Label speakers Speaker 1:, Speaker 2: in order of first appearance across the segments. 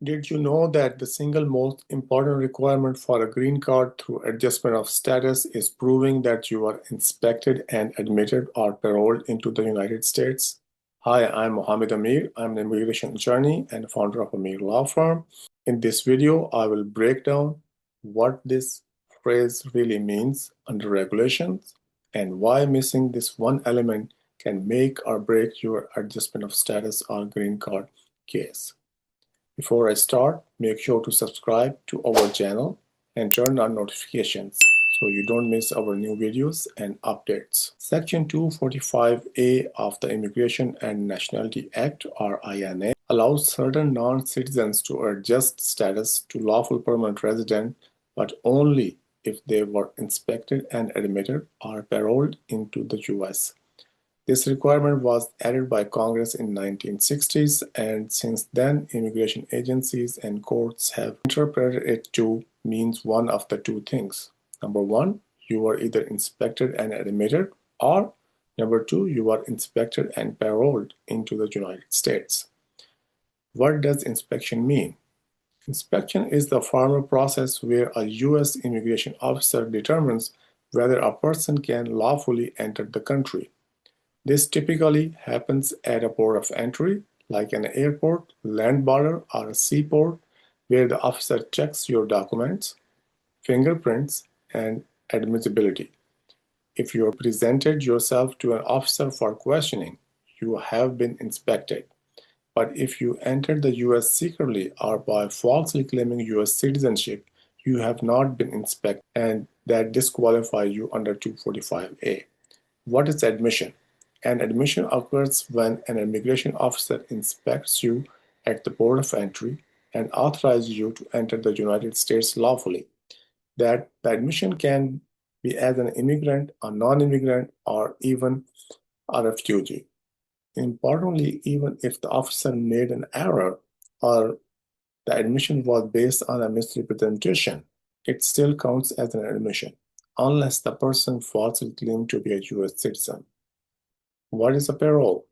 Speaker 1: Did you know that the single most important requirement for a green card through adjustment of status is proving that you are inspected and admitted or paroled into the United States? Hi, I'm Muhammad Amir. I'm an immigration attorney and founder of Amir Law Firm. In this video, I will break down what this phrase really means under regulations and why missing this one element can make or break your adjustment of status or green card case. Before I start, make sure to subscribe to our channel and turn on notifications so you don't miss our new videos and updates. Section 245A of the Immigration and Nationality Act, or INA, allows certain non-citizens to adjust status to lawful permanent resident, but only if they were inspected and admitted or paroled into the US. This requirement was added by Congress in 1960s, and since then immigration agencies and courts have interpreted it to mean one of the two things. Number one, you are either inspected and admitted, or number two, you are inspected and paroled into the United States. What does inspection mean? Inspection is the formal process where a U.S. immigration officer determines whether a person can lawfully enter the country. This typically happens at a port of entry, like an airport, land border, or a seaport, where the officer checks your documents, fingerprints, and admissibility. If you presented yourself to an officer for questioning, you have been inspected. But if you entered the US secretly or by falsely claiming US citizenship, you have not been inspected, and that disqualifies you under 245A. What is admission? An admission occurs when an immigration officer inspects you at the port of entry and authorizes you to enter the United States lawfully. That the admission can be as an immigrant, a non-immigrant, or even a refugee. Importantly, even if the officer made an error or the admission was based on a misrepresentation, it still counts as an admission, unless the person falsely claimed to be a US citizen. What is a parole?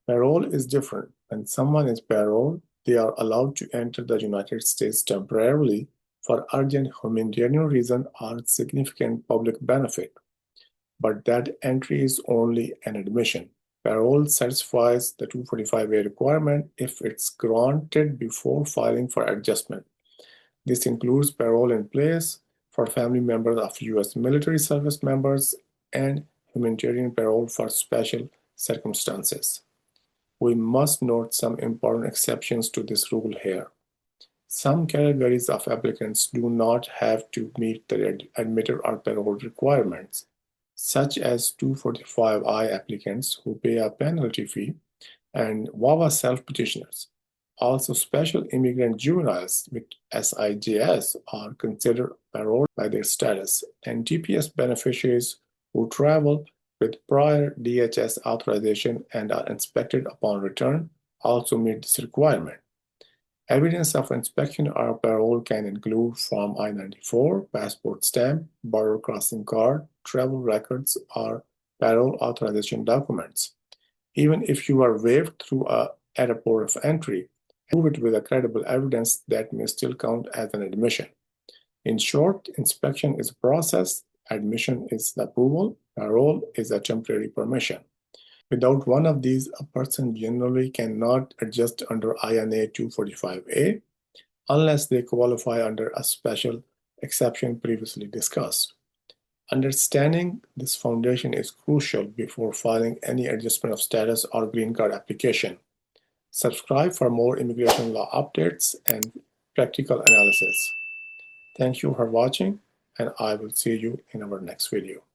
Speaker 1: Parole is different. When someone is paroled, they are allowed to enter the United States temporarily for urgent humanitarian reason or significant public benefit. But that entry is only an admission. Parole satisfies the 245A requirement if it's granted before filing for adjustment. This includes parole in place for family members of U.S. military service members and humanitarian parole for special circumstances. We must note some important exceptions to this rule here. Some categories of applicants do not have to meet the admitted or paroled requirements, such as 245I applicants who pay a penalty fee and VAWA self-petitioners. Also, special immigrant juveniles with SIJs are considered paroled by their status, and TPS beneficiaries who travel with prior DHS authorization and are inspected upon return also meet this requirement. Evidence of inspection or parole can include Form I-94, passport stamp, border crossing card, travel records, or parole authorization documents. Even if you are waived at a port of entry, prove it with a credible evidence that may still count as an admission. In short, inspection is a process, admission is the approval, parole is a temporary permission. Without one of these, a person generally cannot adjust under INA 245A unless they qualify under a special exception previously discussed. Understanding this foundation is crucial before filing any adjustment of status or green card application. Subscribe for more immigration law updates and practical analysis. Thank you for watching, and I will see you in our next video.